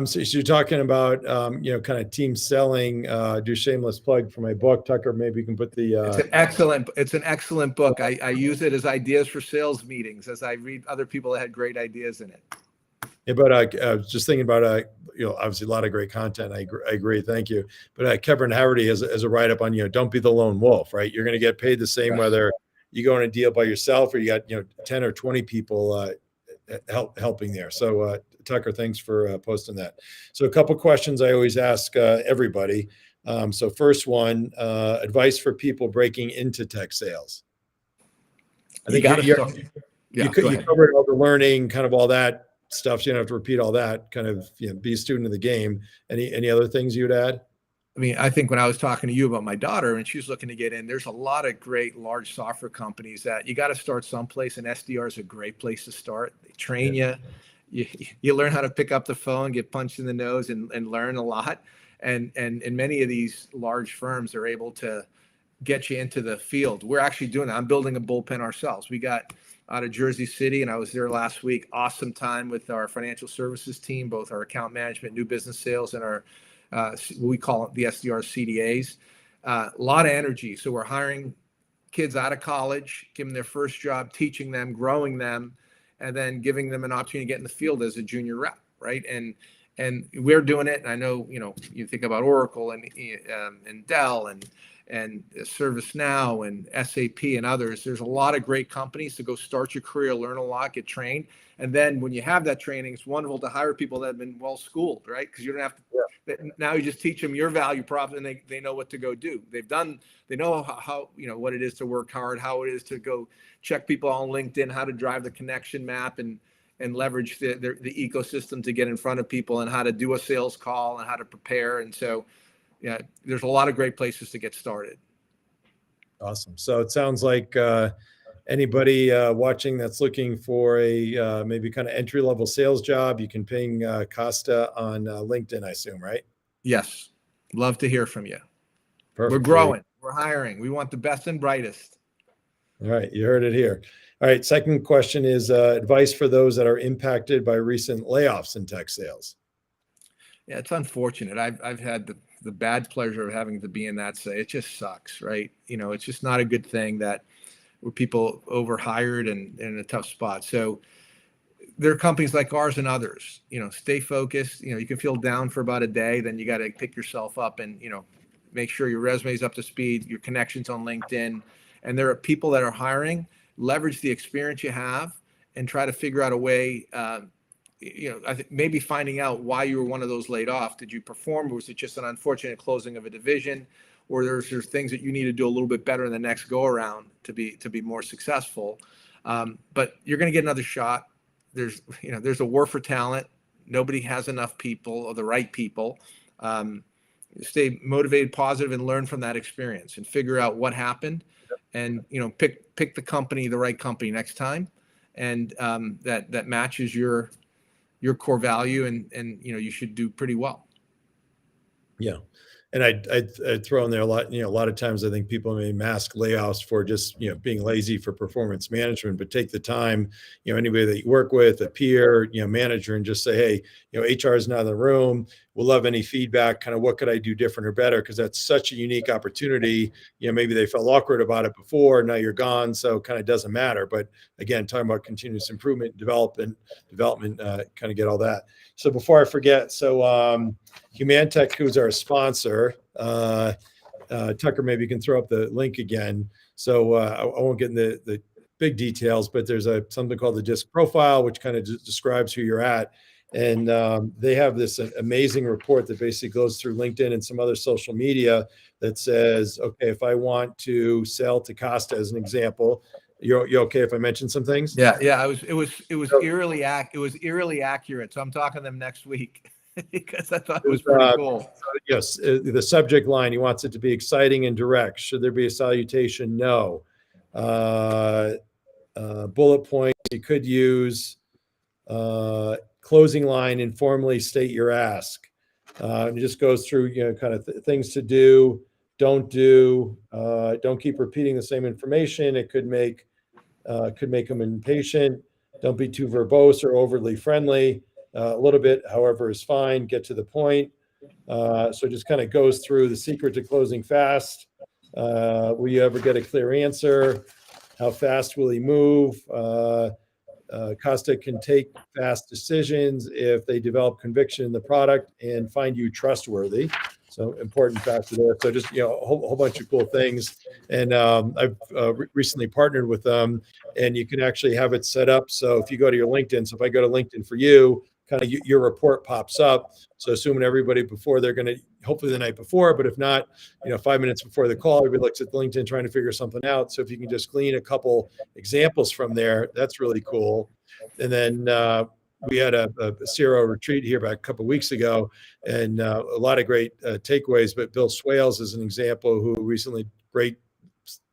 So you're talking about kind of team selling. Do a shameless plug for my book, Tucker. Maybe you can put the. It's an excellent book. I use it as ideas for sales meetings as I read other people that had great ideas in it. Yeah, but I was just thinking about obviously a lot of great content. I agree. Thank you. But Kevin Haverty has a write up on don't be the lone wolf. Right, you're going to get paid the same Yes. whether you go in a deal by yourself or you got 10 or 20 people helping there. So Tucker, thanks for posting that. So a couple questions I always ask everybody. So first one, advice for people breaking into tech sales. I think you covered all the learning, kind of all that stuff. So you don't have to repeat all that. Kind of be a student of the game. Any other things you'd add? I mean, I think when I was talking to you about my daughter and she was looking to get in, there's a lot of great large software companies that you got to start someplace, and SDR is a great place to start. They train you learn how to pick up the phone, get punched in the nose, and learn a lot. And many of these large firms are able to get you into the field. We're actually doing that. I'm building a bullpen ourselves. We got out of Jersey City, and I was there last week. Awesome time with our financial services team, both our account management, new business sales, and our we call it the SDR CDAs. A lot of energy. So we're hiring kids out of college, giving them their first job, teaching them, growing them, and then giving them an opportunity to get in the field as a junior rep, right? And we're doing it. And I know, you think about Oracle and Dell and ServiceNow and SAP and others. There's a lot of great companies to go start your career, learn a lot, get trained. And then when you have that training, it's wonderful to hire people that have been well schooled, right? Because you don't have to, now you just teach them your value prop and they know what to go do. They know how what it is to work hard, how it is to go check people on LinkedIn, how to drive the connection map and leverage the ecosystem to get in front of people, and how to do a sales call and how to prepare. And so, yeah, there's a lot of great places to get started. Awesome. So it sounds like anybody watching that's looking for a maybe kind of entry-level sales job, you can ping Costa on LinkedIn, I assume, right? Yes. Love to hear from you. Perfect. We're growing. We're hiring. We want the best and brightest. All right. You heard it here. All right. Second question is advice for those that are impacted by recent layoffs in tech sales. Yeah, it's unfortunate. I've had the bad pleasure of having to be in that say. It just sucks, right? It's just not a good thing that where people overhired and in a tough spot. So there are companies like ours and others, stay focused. You can feel down for about a day, then you got to pick yourself up and, make sure your resume is up to speed, your connections on LinkedIn. And there are people that are hiring, leverage the experience you have and try to figure out a way, I think maybe finding out why you were one of those laid off. Did you perform? Or was it just an unfortunate closing of a division? Or there's things that you need to do a little bit better in the next go around to be more successful. But you're going to get another shot. There's a war for talent. Nobody has enough people or the right people. Stay motivated, positive, and learn from that experience and figure out what happened, and pick the company, the right company next time, and that matches your core value, and you should do pretty well. Yeah. And I'd throw in there a lot of times I think people may mask layoffs for just, being lazy for performance management, but take the time, anybody that you work with, a peer, manager, and just say, hey, HR is not in the room. We'll love any feedback, kind of what could I do different or better? Because that's such a unique opportunity. Maybe they felt awkward about it before, now you're gone. So kind of doesn't matter. But again, talking about continuous improvement, development, kind of get all that. So before I forget, Humantech, who's our sponsor, Tucker, maybe you can throw up the link again. So I won't get into the big details, but there's something called the DISC profile, which kind of describes who you're at. And they have this amazing report that basically goes through LinkedIn and some other social media that says, okay, if I want to sell to Costa as an example, you're okay if I mention some things? Yeah. It was eerily accurate. So I'm talking to them next week because I thought it was pretty cool. Yes, the subject line, he wants it to be exciting and direct. Should there be a salutation? No. Bullet points you could use. Closing line, informally state your ask. It just goes through, kind of things to do, don't do, don't keep repeating the same information. It could make them impatient. Don't be too verbose or overly friendly. A little bit, however, is fine. Get to the point. So it just kind of goes through the secret to closing fast. Will you ever get a clear answer? How fast will he move? Costa can take fast decisions if they develop conviction in the product and find you trustworthy. So important factor there. So just, a whole bunch of cool things. And I've recently partnered with them, and you can actually have it set up. So if you go to your LinkedIn, so if I go to LinkedIn for you, kind of your report pops up. So assuming everybody before they're going to, hopefully the night before, but if not, 5 minutes before the call, everybody looks at LinkedIn trying to figure something out. So if you can just glean a couple examples from there, that's really cool. And then we had a CRO retreat here about a couple of weeks ago, and a lot of great takeaways. But Bill Swales is an example who recently, great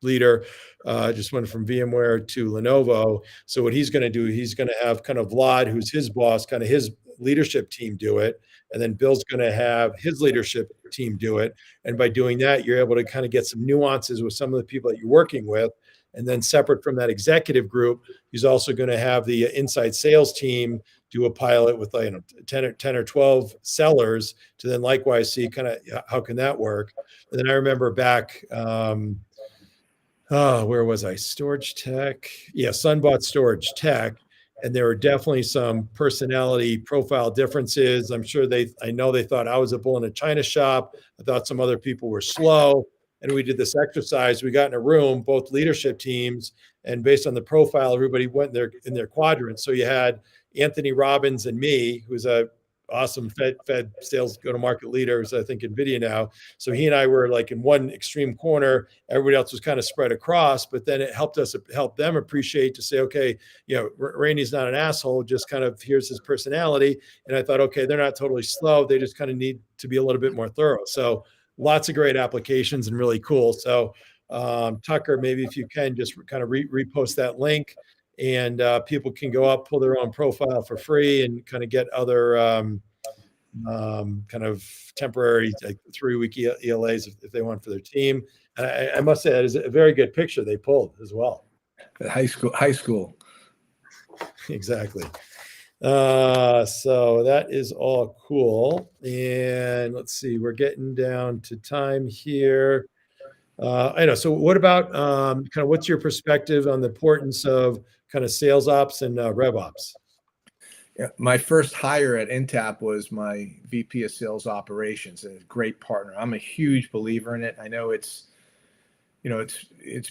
leader, just went from VMware to Lenovo. So what he's going to do, he's going to have kind of Vlad, who's his boss, kind of his leadership team do it. And then Bill's going to have his leadership team do it. And by doing that, you're able to kind of get some nuances with some of the people that you're working with. And then separate from that executive group, he's also going to have the inside sales team do a pilot with 10 or 12 sellers to then likewise see kind of how can that work. And then I remember back, where was I? Storage Tech. Yeah, Sunbot Storage Tech. And there were definitely some personality profile differences. I know they thought I was a bull in a china shop. I thought some other people were slow. And we did this exercise. We got in a room, both leadership teams, and based on the profile, everybody went in their quadrants. So you had Anthony Robbins and me, who's a awesome Fed sales go-to-market leader, who's I think NVIDIA now. So he and I were like in one extreme corner. Everybody else was kind of spread across, but then it helped them appreciate to say, okay, Randy's not an asshole, just kind of here's his personality. And I thought, okay, they're not totally slow. They just kind of need to be a little bit more thorough. So lots of great applications and really cool. So Tucker, maybe if you can just kind of repost that link, and people can go up, pull their own profile for free, and kind of get other kind of temporary 3-week ELAs if they want for their team. And I must say that is a very good picture they pulled as well. High school. Exactly. So that is all cool. And let's see, we're getting down to time here. I know. So what about kind of what's your perspective on the importance of kind of sales ops and rev ops? Yeah, my first hire at Intapp was my VP of Sales Operations, and a great partner. I'm a huge believer in it. I know it's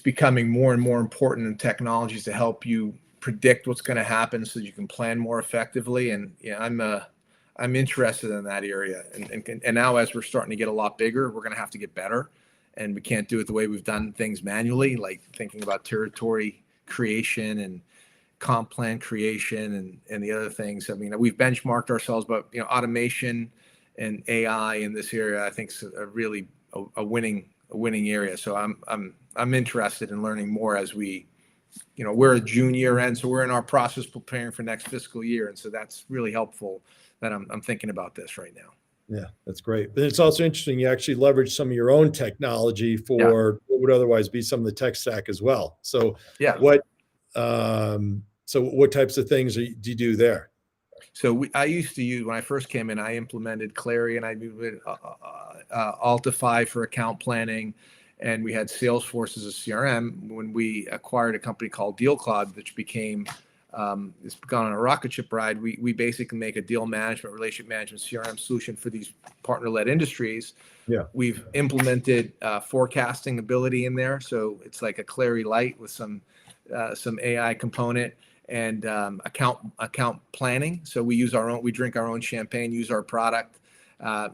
becoming more and more important in technologies to help you predict what's going to happen so you can plan more effectively. And I'm interested in that area. And now as we're starting to get a lot bigger, we're going to have to get better. And we can't do it the way we've done things manually, like thinking about territory creation and comp plan creation and the other things. I mean, we've benchmarked ourselves, but automation and AI in this area, I think, is a really a winning area. So I'm interested in learning more as we're a June year end, so we're in our process preparing for next fiscal year, and so that's really helpful that I'm thinking about this right now. Yeah, that's great. But it's also interesting you actually leverage some of your own technology for what would otherwise be some of the tech stack as well. So what types of things do you do there? So I used to use, when I first came in, I implemented Clary, and I moved Altify for account planning, and we had Salesforce as a CRM. When we acquired a company called Deal Cloud, which became it's gone on a rocket ship ride. We basically make a deal management, relationship management CRM solution for these partner-led industries. Yeah, we've implemented forecasting ability in there, so it's like a Clary Light with some AI component, and account planning. So we drink our own champagne, use our product.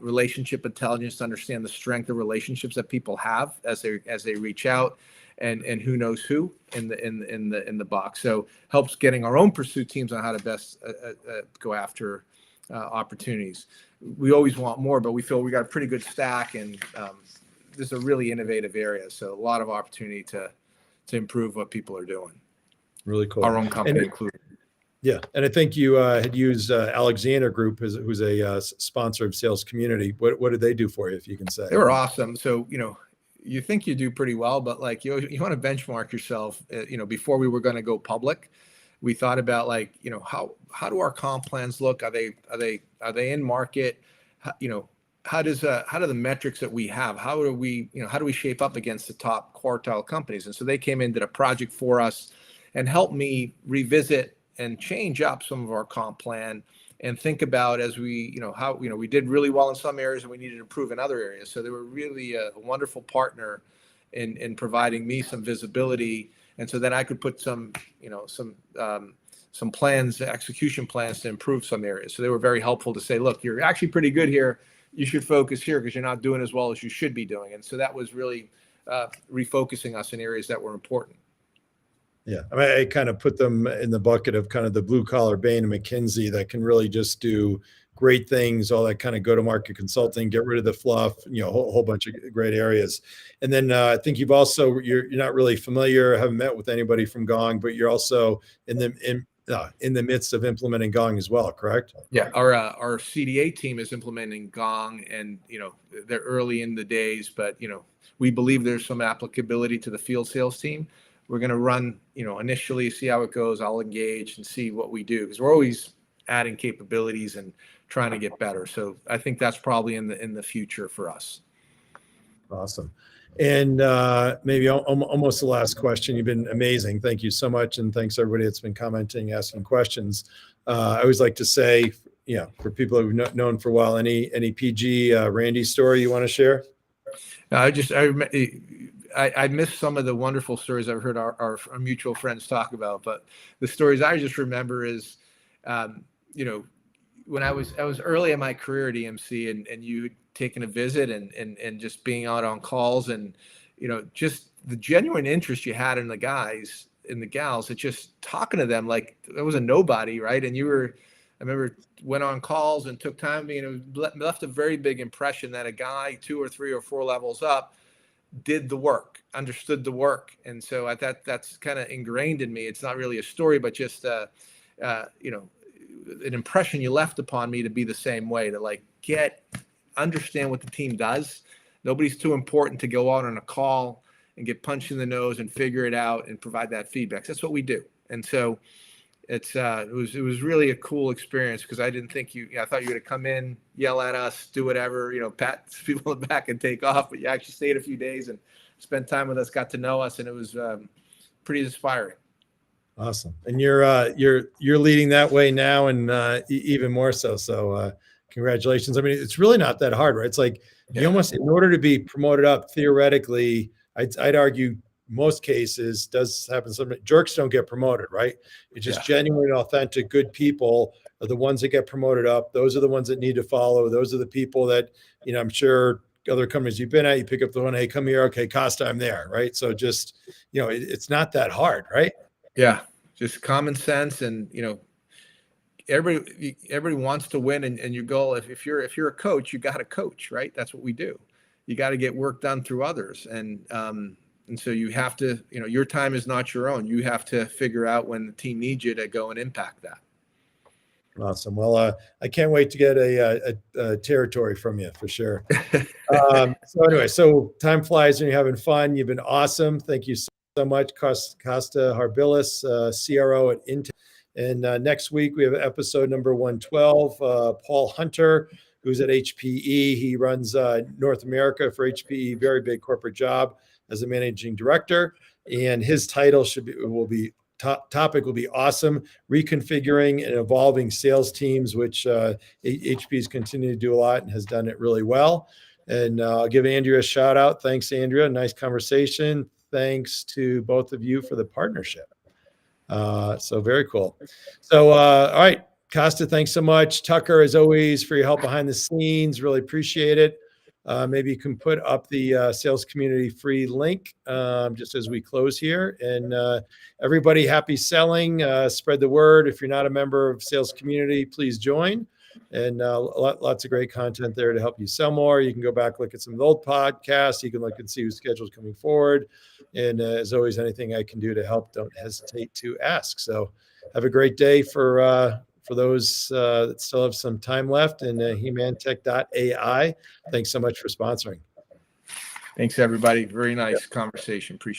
Relationship intelligence to understand the strength of relationships that people have as they reach out, and who knows who in the box. So helps getting our own pursuit teams on how to best go after opportunities. We always want more, but we feel we got a pretty good stack, and this is a really innovative area. So a lot of opportunity to improve what people are doing. Really cool. Our own company included. Yeah, and I think you had used Alexander Group, who's a sponsor of Sales Community. What did they do for you, if you can say? They were awesome. So you think you do pretty well, but like you want to benchmark yourself. Before we were going to go public, We thought about like, how do our comp plans look? Are they in market? How do the metrics that we have, how do we shape up against the top quartile companies? And so they came in, did a project for us and helped me revisit and change up some of our comp plan and think about as we, how, we did really well in some areas and we needed to improve in other areas. So they were really a wonderful partner in providing me some visibility. And so then I could put some plans, execution plans to improve some areas. So they were very helpful to say, look, you're actually pretty good here. You should focus here because you're not doing as well as you should be doing. And so that was really refocusing us in areas that were important. Yeah. I mean, I kind of put them in the bucket of kind of the blue collar Bain and McKinsey that can really just do great things, all that kind of go-to-market consulting, get rid of the fluff, a whole bunch of great areas. And then I think you've also, you're not really familiar, haven't met with anybody from Gong, but you're also in the midst of implementing Gong as well, correct? Yeah, our CDA team is implementing Gong, and they're early in the days, but we believe there's some applicability to the field sales team. We're going to run, initially see how it goes. I'll engage and see what we do because we're always adding capabilities and trying to get better. So I think that's probably in the future for us. Awesome. And maybe almost the last question. You've been amazing. Thank you so much. And thanks everybody that's been commenting, asking questions. I always like to say, for people who've known for a while, any PG Randy story you want to share? I missed some of the wonderful stories I've heard our mutual friends talk about, but the stories I just remember is, when I was early in my career at EMC and you taking a visit and just being out on calls and, just the genuine interest you had in the guys and the gals, it's just talking to them like there was a nobody, right? And I remember went on calls and took time to me, and it left a very big impression that a guy 2 or 3 or 4 levels up did the work, understood the work. And so that's kind of ingrained in me. It's not really a story, but just, an impression you left upon me to be the same way, to understand what the team does. Nobody's too important to go out on a call and get punched in the nose and figure it out and provide that feedback. That's what we do. And so it was really a cool experience because I didn't think I thought you were going to come in, yell at us, do whatever, pat people on the back and take off, but you actually stayed a few days and spent time with us, got to know us, and it was pretty inspiring. Awesome. And you're leading that way now, and even more so. So congratulations. I mean, it's really not that hard, right? It's like you almost, in order to be promoted up, theoretically, I'd argue most cases does happen. Some jerks don't get promoted, right? It's just genuine, authentic, good people are the ones that get promoted up. Those are the ones that need to follow. Those are the people that, I'm sure other companies you've been at, you pick up the one, hey, come here. Okay, Costa, I'm there. Right. So just, it's not that hard, right? Yeah. Just common sense. And, everybody wants to win. And your goal, if you're a coach, you got to coach, right? That's what we do. You got to get work done through others. And so you have to, your time is not your own. You have to figure out when the team needs you to go and impact that. Awesome. Well, I can't wait to get a territory from you for sure. So anyway, time flies and you're having fun. You've been awesome. Thank you so much, Costa Harbilas, CRO at Intapp. And next week we have episode number 112, Paul Hunter, who's at HPE. He runs North America for HPE, very big corporate job as a managing director. And his title topic will be awesome, reconfiguring and evolving sales teams, which HP has continued to do a lot and has done it really well. And I'll give Andrea a shout out. Thanks, Andrea. Nice conversation. Thanks to both of you for the partnership. So very cool. So, all right, Costa, thanks so much. Tucker, as always, for your help behind the scenes. Really appreciate it. Maybe you can put up the sales community free link just as we close here. And everybody, happy selling. Spread the word. If you're not a member of sales community, please join. And lots of great content there to help you sell more. You can go back, look at some of the old podcasts. You can look and see who's scheduled coming forward. And as always, anything I can do to help, don't hesitate to ask. So have a great day for those that still have some time left, and hemantech.ai. Thanks so much for sponsoring. Thanks, everybody. Very nice conversation. Appreciate it.